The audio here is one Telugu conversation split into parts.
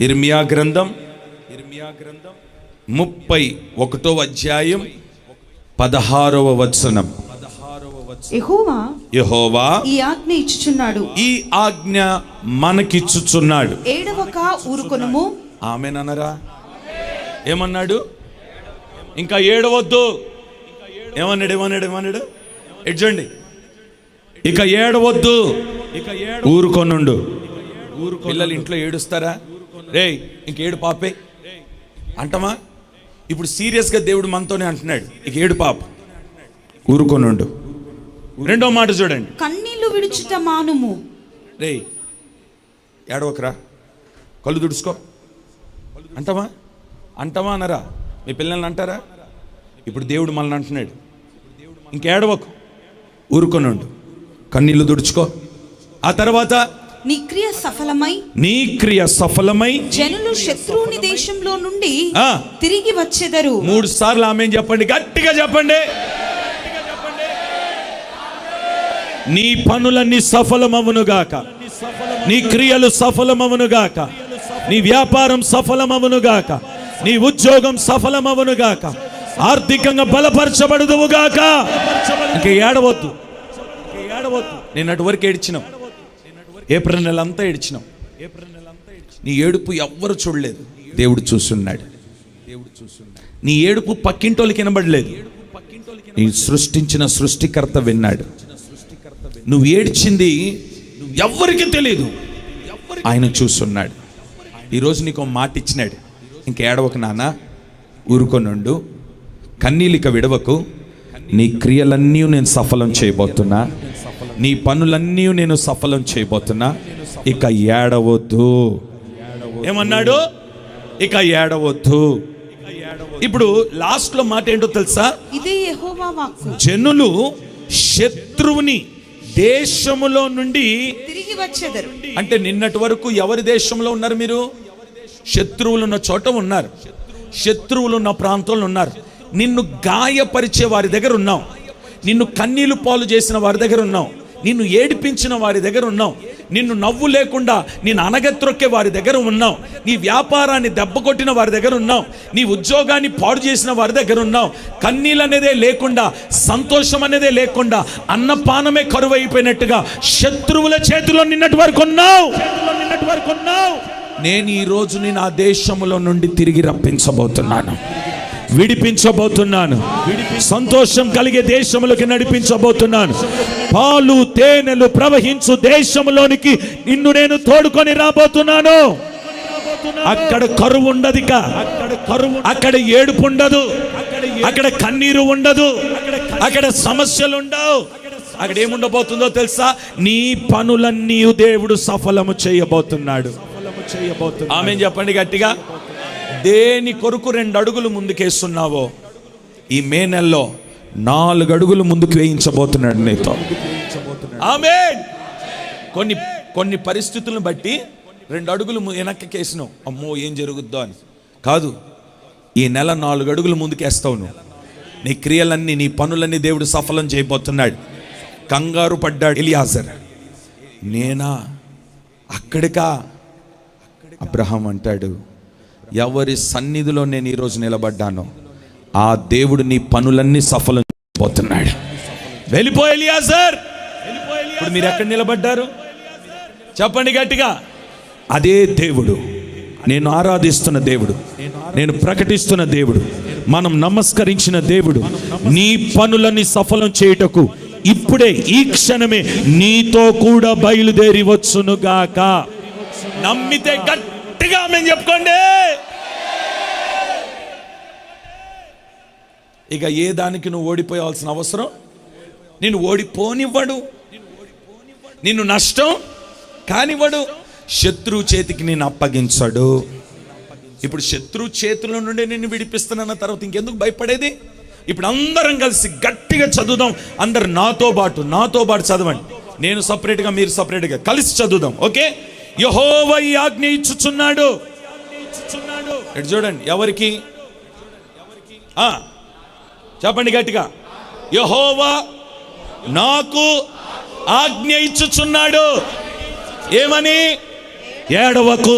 ఇర్మియా గ్రంథం 31వ అధ్యాయం 16వ వచనం. యెహోవా ఈ ఆజ్ఞ ఇచ్చుచున్నాడు, ఈ ఆజ్ఞ మనకిచ్చుచున్నాడు. ఏడవక ఊరుకొనుము. ఆమేననరా? ఏమన్నాడు? ఇంకా ఏడవద్దు. ఏమన్నాడు? ఎడ్జండి. ఇక ఏడవద్దు, ఊరుకొనుండు. పిల్లలు ఇంట్లో ఏడుస్తారా? రేయ్ ఇంక ఏడు పాపే అంటమా? ఇప్పుడు సీరియస్గా దేవుడు మనతోనే అంటున్నాడు, ఇక ఏడు పాప, ఊరుకొనుండు. రెండో మాట చూడండి, కన్నీళ్లు విడుచుట మానుము. రేయ్ ఏడవకరా, కళ్ళు తుడుచుకో అంటమా అనరా? మీ పిల్లల్ని అంటారా? ఇప్పుడు దేవుడు మనల్ని అంటున్నాడు, ఇంకేడవకు, ఊరుకొనుండు, కన్నీళ్లు తుడుచుకో. ఆ తర్వాత నీ క్రియ సఫలమై జనులు శత్రువుని దేశంలో నుండి తిరిగి వచ్చెదరు. 3 సార్లు ఆమేన్ చెప్పండి, గట్టిగా చెప్పండి. నీ పనులన్నీ సఫలమవునుగాక, నీ క్రియలు సఫలమవునుగాక, నీ వ్యాపారం సఫలమవునుగాక, నీ ఉద్యోగం సఫలమవునుగాక, ఆర్థికంగా బలపరచబడుదువుగాక. ఇంకా ఏడవద్దు. నేను అటు వరకు ఏడ్చినాం, ఏప్రిల్ నెల అంతా ఏడ్చినాం. నీ ఏడుపు ఎవ్వరు చూడలేదు, దేవుడు చూస్తున్నాడు. నీ ఏడుపు పక్కింటోళ్ళకి వినబడలేదు, నీ సృష్టించిన సృష్టికర్త విన్నాడు. నువ్వు ఏడ్చింది ఎవ్వరికి తెలియదు, ఆయన చూస్తున్నాడు. ఈరోజు నీకు మాట ఇచ్చినాడు, ఇంక ఏడవకు నాన్న, ఊరుకొనుండు, కన్నీలిక విడవకు, నీ క్రియలన్నీ నేను సఫలం చేయబోతున్నా, నీ పనులన్నీ నేను సఫలం చేయబోతున్నా, ఇక ఏడవద్దు. ఏమన్నాడు? ఇక ఏడవద్దు. ఇప్పుడు లాస్ట్ లో మాట ఏంటో తెలుసా? ఇదే యెహోవా వాక్కు. జనులు శత్రువుని దేశములో నుండి తిరిగి వచ్చెదరు. అంటే నిన్నటి వరకు ఎవరి దేశంలో ఉన్నారు మీరు? శత్రువులు ఉన్న చోట ఉన్నారు, శత్రువులు ఉన్న ప్రాంతంలో ఉన్నారు. నిన్ను గాయపరిచే వారి దగ్గర ఉన్నావు, నిన్ను కన్నీళ్లు పాలు చేసిన వారి దగ్గర ఉన్నావు, నిన్ను ఏడిపించిన వారి దగ్గర ఉన్నావు, నిన్ను నవ్వు లేకుండా నిన్ను అనగత్రొక్కే వారి దగ్గర ఉన్నావు, నీ వ్యాపారాన్ని దెబ్బకొట్టిన వారి దగ్గర ఉన్నావు, నీ ఉద్యోగాన్ని పాడు చేసిన వారి దగ్గర ఉన్నావు. కన్నీళ్ళు అనేదే లేకుండా, సంతోషం అనేదే లేకుండా, అన్నపానమే కరువు అయిపోయినట్టుగా శత్రువుల చేతిలో నిన్నటి వరకు ఉన్నావు. నేను ఈ రోజు నేను ఆ దేశంలో నుండి తిరిగి రప్పించబోతున్నాను, విడిపించబోతున్నాను, సంతోషం కలిగే దేశంలోకి నడిపించబోతున్నాను. పాలు తేనెలు ప్రవహించు దేశంలోనికి నిన్ను నేను తోడుకొని రాబోతున్నాను. అక్కడ కరువు ఉండదు, అక్కడ ఏడుపు ఉండదు, అక్కడ కన్నీరు ఉండదు, అక్కడ సమస్యలు ఉండవు. అక్కడ ఏముండబోతుందో తెలుసా? నీ పనులన్నీ దేవుడు సఫలము చేయబోతున్నాడు. ఆమేన్ చెప్పండి గట్టిగా. దేని కొరకు 2 అడుగులు ముందుకేస్తున్నావో ఈ మే నెలలో 4 అడుగులు ముందుకు వేయించబోతున్నాడు నీతో. ఆమేన్. కొన్ని పరిస్థితులను బట్టి 2 అడుగులు వెనక్కి కేసినావు, అమ్మో ఏం జరుగుద్దో అని కాదు. ఈ నెల 4 అడుగులు ముందుకేస్తావు నువ్వు. నీ క్రియలన్నీ, నీ పనులన్నీ దేవుడు సఫలం చేయబోతున్నాడు. కంగారు పడ్డాడు ఎలియాజర్, నేనా అక్కడికా? అబ్రహాం అంటాడు, ఎవరి సన్నిధిలో నేను ఈరోజు నిలబడ్డానో ఆ దేవుడు నీ పనులన్నీ సఫలం చేయబోతున్నాడు. వెళ్ళిపో ఎలియాజర్. ఇప్పుడు మీరు ఎక్కడ నిలబడ్డారు చెప్పండి గట్టిగా. అదే దేవుడు, నేను ఆరాధిస్తున్న దేవుడు, నేను ప్రకటిస్తున్న దేవుడు, మనం నమస్కరించిన దేవుడు నీ పనులన్నీ సఫలం చేయుటకు ఇప్పుడే ఈ క్షణమే నీతో కూడా బయలుదేరి వచ్చునుగాక. నమ్మితే గట్టిగా మేము చెప్పుకోండి. ఇక ఏ దానికి నువ్వు ఓడిపోవాల్సిన అవసరం, నిన్ను ఓడిపోనివ్వడు, నిన్ను నష్టం కానివ్వడు, శత్రువు చేతికి నేను అప్పగించడు. ఇప్పుడు శత్రువు చేతుల నుండి నిన్ను విడిపిస్తున్న తర్వాత ఇంకెందుకు భయపడేది? ఇప్పుడు అందరం కలిసి గట్టిగా చదువుదాం. అందరు నాతో పాటు చదవండి. నేను సపరేట్గా, మీరు సపరేట్గా కలిసి చదువుదాం. ఓకే? యెహోవా ఈ ఆజ్ఞ ఇచ్చుచున్నాడు. ఇటు చూడండి, ఎవరికి? చెప్పండి గట్టిగా. యెహోవా నాకు ఆజ్ఞ ఇచ్చుచున్నాడు. ఏమని? ఏడవకు,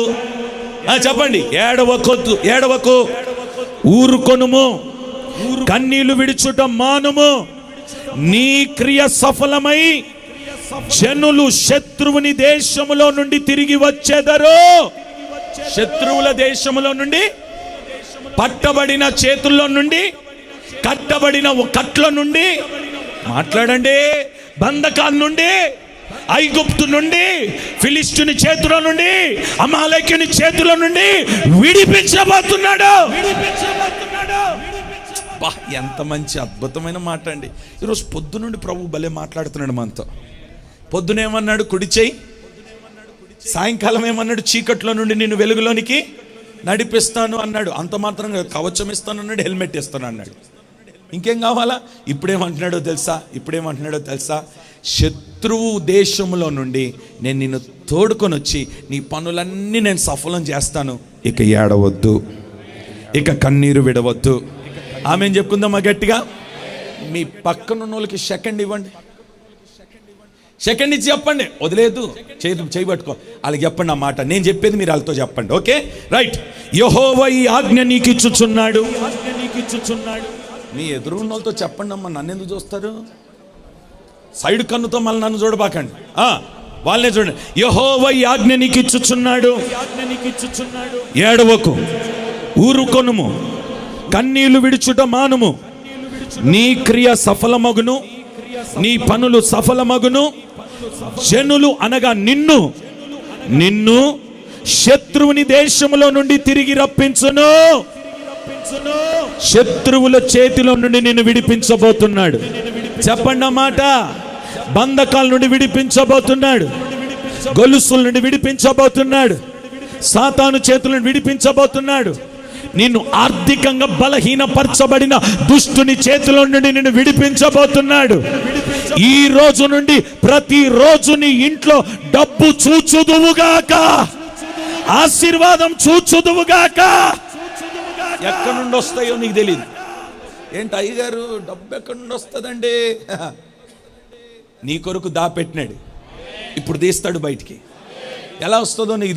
చెప్పండి. ఏడవకు, ఊరుకొనుము, కన్నీళ్లు విడుచుట మానుము. నీ క్రియ సఫలమై జనులు శత్రువుని దేశములో నుండి తిరిగి వచ్చేదరు. శత్రువుల దేశములో నుండి, పట్టబడిన చేతుల్లో నుండి, కట్టబడిన కట్ల నుండి, మాట్లాడండి, బంధకాల నుండి, ఐగుప్తు నుండి, ఫిలిష్తుని చేతుల నుండి, అమాలేకుని చేతుల నుండి విడిపించబోతున్నాడు. ఎంత మంచి అద్భుతమైన మాట అండి. ఈరోజు పొద్దు నుండి ప్రభు భలే మాట్లాడుతున్నాడు మనతో. పొద్దునేమన్నాడు? కుడి చెయ్యి. సాయంకాలం ఏమన్నాడు? చీకట్లో నుండి నిన్ను వెలుగులోనికి నడిపిస్తాను అన్నాడు. అంత మాత్రంగా కవచం ఇస్తాను అన్నాడు, హెల్మెట్ ఇస్తాను అన్నాడు. ఇంకేం కావాలా? ఇప్పుడేమంటున్నాడో తెలుసా? శత్రువు దేశంలో నుండి నేను నిన్ను తోడుకొని వచ్చి నీ పనులన్నీ నేను సఫలం చేస్తాను. ఇక ఏడవద్దు, ఇక కన్నీరు విడవద్దు. ఆమెను చెప్పుకుందామా గట్టిగా? మీ పక్కనున్న వాళ్ళకి సెకండ్ ఇవ్వండి, సెకండ్ ఇచ్చి చెప్పండి. వదిలేదు, చేయి పట్టుకో, వాళ్ళకి చెప్పండి ఆ మాట. నేను చెప్పేది మీరు వాళ్ళతో చెప్పండి. Okay, right. యెహోవా ఈ ఆజ్ఞ నీకు ఇచ్చుచున్నాడు. మీ ఎదురు ఉన్న వాళ్ళతో చెప్పండి అమ్మా. నన్ను ఎందుకు చూస్తారు? సైడ్ కన్నుతో మళ్ళీ నన్ను చూడబాకండి, వాళ్ళనే చూడండి. యెహోవా ఈ ఆజ్ఞ నీకు ఇచ్చుచున్నాడు. ఏడవకు, ఊరుకొనుము, కన్నీళ్లు విడుచుట మానుము. నీ క్రియ సఫలమగును, నీ పనులు సఫలమగును. జనులు అనగా నిన్ను శత్రువుని దేశములో నుండి తిరిగి రప్పించును. శత్రువుల చేతిలో నుండి నిన్ను విడిపించబోతున్నాడు. చెప్పండి అన్నమాట. బంధకాల నుండి విడిపించబోతున్నాడు, గొలుసుల నుండి విడిపించబోతున్నాడు, సాతాను చేతుల నుండి విడిపించబోతున్నాడు. నిన్ను ఆర్థికంగా బలహీనపరచబడిన దుష్టుని చేతిలో నుండి నిన్ను విడిపించబోతున్నాడు. ఈ రోజు నుండి ప్రతిరోజు నీ ఇంట్లో డబ్బు చూచుదువుగాక, ఆశీర్వాదం చూచుదువుగాక. ఎక్కడి నుండి వస్తాయో నీకు తెలియదు. ఏంటి అయ్యగారు డబ్బు ఎక్కడి నుండి వస్తుందండి? నీ కొరకు దాపెట్టినాడు, ఇప్పుడు తీస్తాడు బయటికి. ఎలా వస్తుందో నీకు